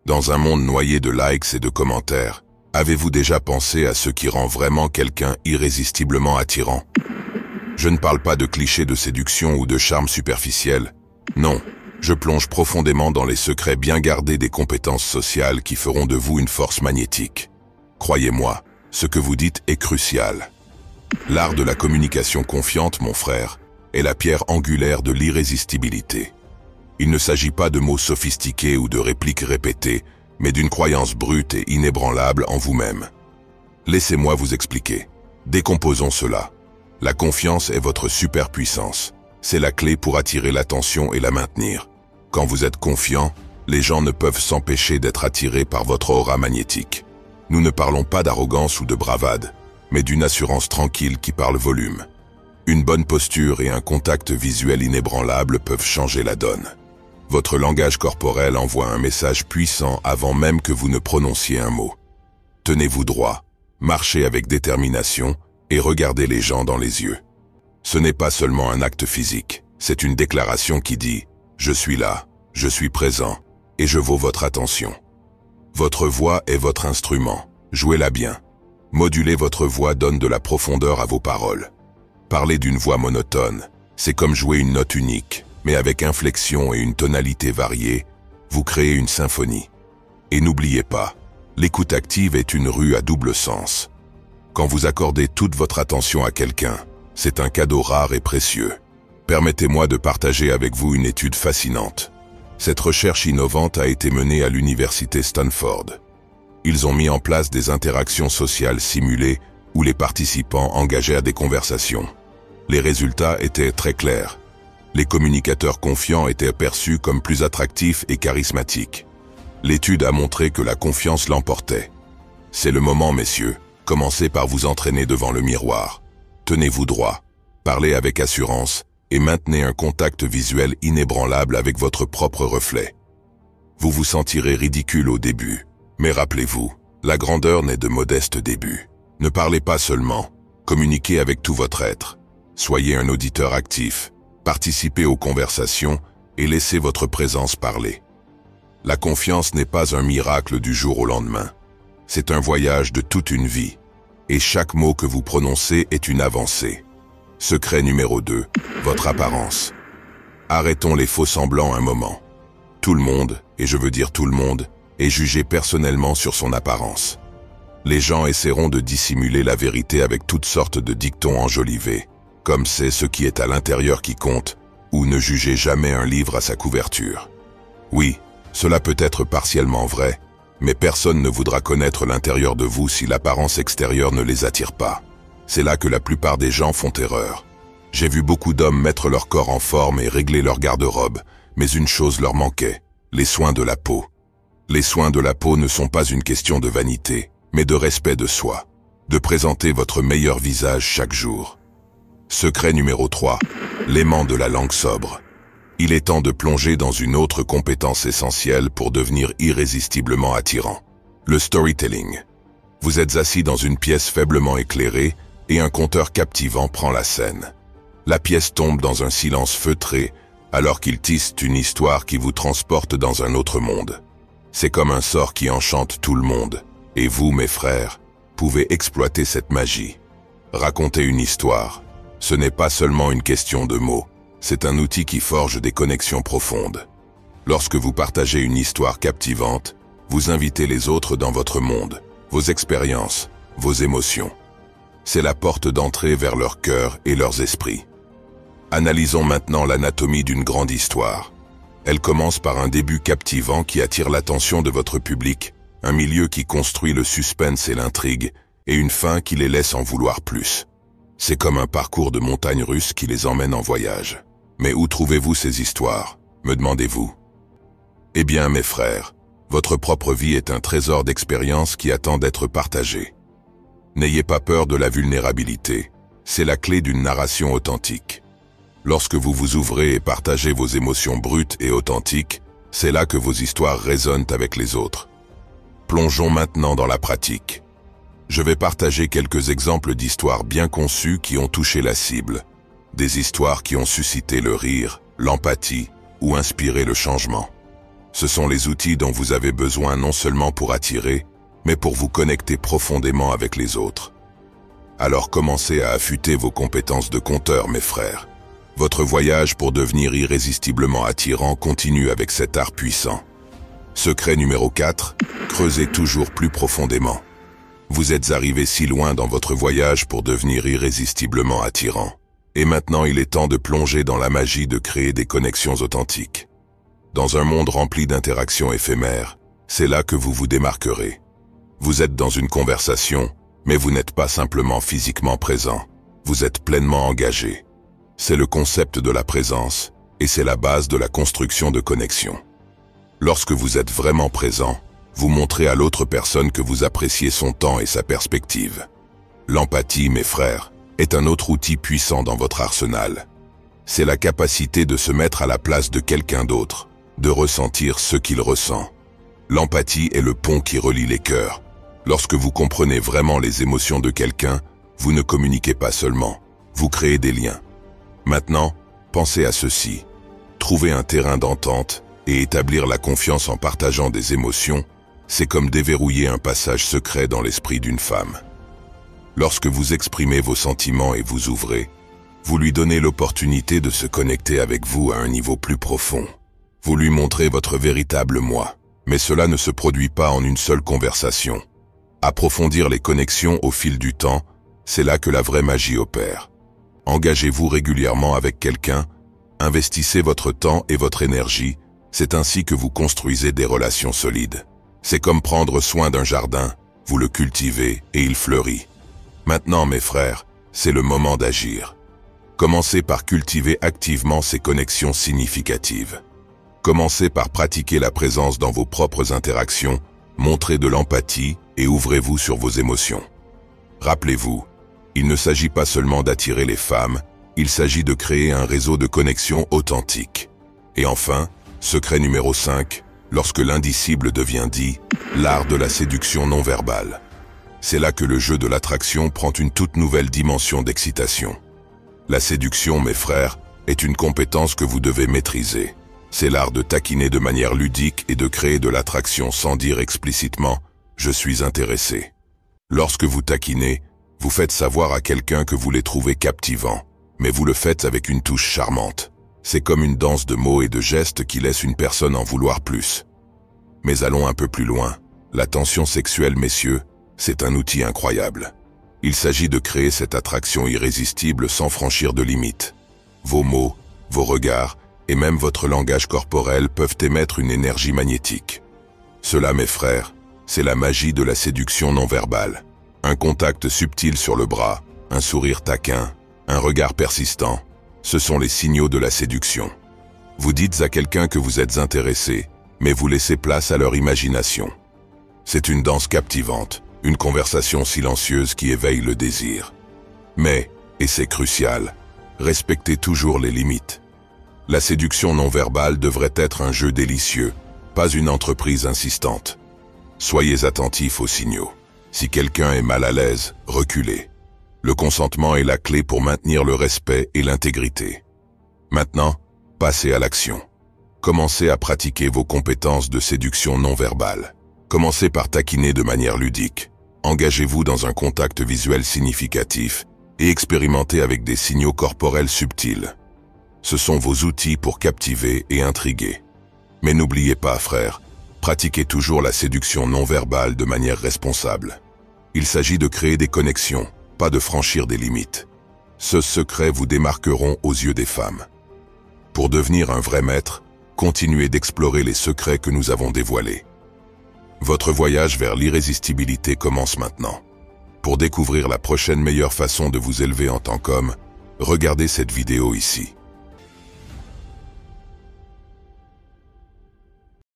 Dans un monde noyé de likes et de commentaires, avez-vous déjà pensé à ce qui rend vraiment quelqu'un irrésistiblement attirant? Je ne parle pas de clichés de séduction ou de charme superficiel. Non, je plonge profondément dans les secrets bien gardés des compétences sociales qui feront de vous une force magnétique. Croyez-moi, ce que vous dites est crucial. L'art de la communication confiante, mon frère, est la pierre angulaire de l'irrésistibilité. Il ne s'agit pas de mots sophistiqués ou de répliques répétées, mais d'une croyance brute et inébranlable en vous-même. Laissez-moi vous expliquer. Décomposons cela. La confiance est votre superpuissance. C'est la clé pour attirer l'attention et la maintenir. Quand vous êtes confiant, les gens ne peuvent s'empêcher d'être attirés par votre aura magnétique. Nous ne parlons pas d'arrogance ou de bravade, mais d'une assurance tranquille qui parle volume. Une bonne posture et un contact visuel inébranlable peuvent changer la donne. Votre langage corporel envoie un message puissant avant même que vous ne prononciez un mot. Tenez-vous droit, marchez avec détermination et regardez les gens dans les yeux. Ce n'est pas seulement un acte physique, c'est une déclaration qui dit « Je suis là, je suis présent et je vaux votre attention ». Votre voix est votre instrument, jouez-la bien. Moduler votre voix donne de la profondeur à vos paroles. Parler d'une voix monotone, c'est comme jouer une note unique, mais avec inflexion et une tonalité variée, vous créez une symphonie. Et n'oubliez pas, l'écoute active est une rue à double sens. Quand vous accordez toute votre attention à quelqu'un, c'est un cadeau rare et précieux. Permettez-moi de partager avec vous une étude fascinante. Cette recherche innovante a été menée à l'université Stanford. Ils ont mis en place des interactions sociales simulées où les participants engagèrent des conversations. Les résultats étaient très clairs. Les communicateurs confiants étaient perçus comme plus attractifs et charismatiques. L'étude a montré que la confiance l'emportait. C'est le moment, messieurs. Commencez par vous entraîner devant le miroir. Tenez-vous droit, parlez avec assurance et maintenez un contact visuel inébranlable avec votre propre reflet. Vous vous sentirez ridicule au début, mais rappelez-vous, la grandeur n'est de modestes débuts. Ne parlez pas seulement, communiquez avec tout votre être. Soyez un auditeur actif. Participez aux conversations et laissez votre présence parler. La confiance n'est pas un miracle du jour au lendemain. C'est un voyage de toute une vie. Et chaque mot que vous prononcez est une avancée. Secret numéro 2, votre apparence. Arrêtons les faux semblants un moment. Tout le monde, et je veux dire tout le monde, est jugé personnellement sur son apparence. Les gens essaieront de dissimuler la vérité avec toutes sortes de dictons enjolivés. Comme c'est ce qui est à l'intérieur qui compte, ou ne jugez jamais un livre à sa couverture. Oui, cela peut être partiellement vrai, mais personne ne voudra connaître l'intérieur de vous si l'apparence extérieure ne les attire pas. C'est là que la plupart des gens font erreur. J'ai vu beaucoup d'hommes mettre leur corps en forme et régler leur garde-robe, mais une chose leur manquait, les soins de la peau. Les soins de la peau ne sont pas une question de vanité, mais de respect de soi, de présenter votre meilleur visage chaque jour. Secret numéro 3, l'aimant de la langue sobre. Il est temps de plonger dans une autre compétence essentielle pour devenir irrésistiblement attirant. Le storytelling. Vous êtes assis dans une pièce faiblement éclairée et un conteur captivant prend la scène. La pièce tombe dans un silence feutré alors qu'il tisse une histoire qui vous transporte dans un autre monde. C'est comme un sort qui enchante tout le monde. Et vous, mes frères, pouvez exploiter cette magie. Racontez une histoire. Ce n'est pas seulement une question de mots, c'est un outil qui forge des connexions profondes. Lorsque vous partagez une histoire captivante, vous invitez les autres dans votre monde, vos expériences, vos émotions. C'est la porte d'entrée vers leur cœur et leurs esprits. Analysons maintenant l'anatomie d'une grande histoire. Elle commence par un début captivant qui attire l'attention de votre public, un milieu qui construit le suspense et l'intrigue, et une fin qui les laisse en vouloir plus. C'est comme un parcours de montagnes russes qui les emmène en voyage. Mais où trouvez-vous ces histoires, me demandez-vous? Eh bien, mes frères, votre propre vie est un trésor d'expériences qui attend d'être partagé. N'ayez pas peur de la vulnérabilité, c'est la clé d'une narration authentique. Lorsque vous vous ouvrez et partagez vos émotions brutes et authentiques, c'est là que vos histoires résonnent avec les autres. Plongeons maintenant dans la pratique. Je vais partager quelques exemples d'histoires bien conçues qui ont touché la cible. Des histoires qui ont suscité le rire, l'empathie ou inspiré le changement. Ce sont les outils dont vous avez besoin non seulement pour attirer, mais pour vous connecter profondément avec les autres. Alors commencez à affûter vos compétences de conteur, mes frères. Votre voyage pour devenir irrésistiblement attirant continue avec cet art puissant. Secret numéro 4, creusez toujours plus profondément. Vous êtes arrivé si loin dans votre voyage pour devenir irrésistiblement attirant. Et maintenant il est temps de plonger dans la magie de créer des connexions authentiques. Dans un monde rempli d'interactions éphémères, c'est là que vous vous démarquerez. Vous êtes dans une conversation, mais vous n'êtes pas simplement physiquement présent. Vous êtes pleinement engagé. C'est le concept de la présence, et c'est la base de la construction de connexions. Lorsque vous êtes vraiment présent, vous montrez à l'autre personne que vous appréciez son temps et sa perspective. L'empathie, mes frères, est un autre outil puissant dans votre arsenal. C'est la capacité de se mettre à la place de quelqu'un d'autre, de ressentir ce qu'il ressent. L'empathie est le pont qui relie les cœurs. Lorsque vous comprenez vraiment les émotions de quelqu'un, vous ne communiquez pas seulement, vous créez des liens. Maintenant, pensez à ceci. Trouver un terrain d'entente et établir la confiance en partageant des émotions, c'est comme déverrouiller un passage secret dans l'esprit d'une femme. Lorsque vous exprimez vos sentiments et vous ouvrez, vous lui donnez l'opportunité de se connecter avec vous à un niveau plus profond. Vous lui montrez votre véritable moi, mais cela ne se produit pas en une seule conversation. Approfondir les connexions au fil du temps, c'est là que la vraie magie opère. Engagez-vous régulièrement avec quelqu'un, investissez votre temps et votre énergie, c'est ainsi que vous construisez des relations solides. C'est comme prendre soin d'un jardin, vous le cultivez et il fleurit. Maintenant, mes frères, c'est le moment d'agir. Commencez par cultiver activement ces connexions significatives. Commencez par pratiquer la présence dans vos propres interactions, montrez de l'empathie et ouvrez-vous sur vos émotions. Rappelez-vous, il ne s'agit pas seulement d'attirer les femmes, il s'agit de créer un réseau de connexions authentiques. Et enfin, secret numéro 5, lorsque l'indicible devient dit, l'art de la séduction non verbale. C'est là que le jeu de l'attraction prend une toute nouvelle dimension d'excitation. La séduction, mes frères, est une compétence que vous devez maîtriser. C'est l'art de taquiner de manière ludique et de créer de l'attraction sans dire explicitement « je suis intéressé ». Lorsque vous taquinez, vous faites savoir à quelqu'un que vous les trouvez captivants, mais vous le faites avec une touche charmante. C'est comme une danse de mots et de gestes qui laisse une personne en vouloir plus. Mais allons un peu plus loin. La tension sexuelle, messieurs, c'est un outil incroyable. Il s'agit de créer cette attraction irrésistible sans franchir de limites. Vos mots, vos regards et même votre langage corporel peuvent émettre une énergie magnétique. Cela, mes frères, c'est la magie de la séduction non verbale. Un contact subtil sur le bras, un sourire taquin, un regard persistant, ce sont les signaux de la séduction. Vous dites à quelqu'un que vous êtes intéressé, mais vous laissez place à leur imagination. C'est une danse captivante, une conversation silencieuse qui éveille le désir. Mais, et c'est crucial, respectez toujours les limites. La séduction non verbale devrait être un jeu délicieux, pas une entreprise insistante. Soyez attentifs aux signaux. Si quelqu'un est mal à l'aise, reculez. Le consentement est la clé pour maintenir le respect et l'intégrité. Maintenant, passez à l'action. Commencez à pratiquer vos compétences de séduction non verbale. Commencez par taquiner de manière ludique. Engagez-vous dans un contact visuel significatif et expérimentez avec des signaux corporels subtils. Ce sont vos outils pour captiver et intriguer. Mais n'oubliez pas, frères, pratiquez toujours la séduction non verbale de manière responsable. Il s'agit de créer des connexions, pas de franchir des limites. Ce secret vous démarqueront aux yeux des femmes. Pour devenir un vrai maître, continuez d'explorer les secrets que nous avons dévoilés. Votre voyage vers l'irrésistibilité commence maintenant. Pour découvrir la prochaine meilleure façon de vous élever en tant qu'homme, regardez cette vidéo ici.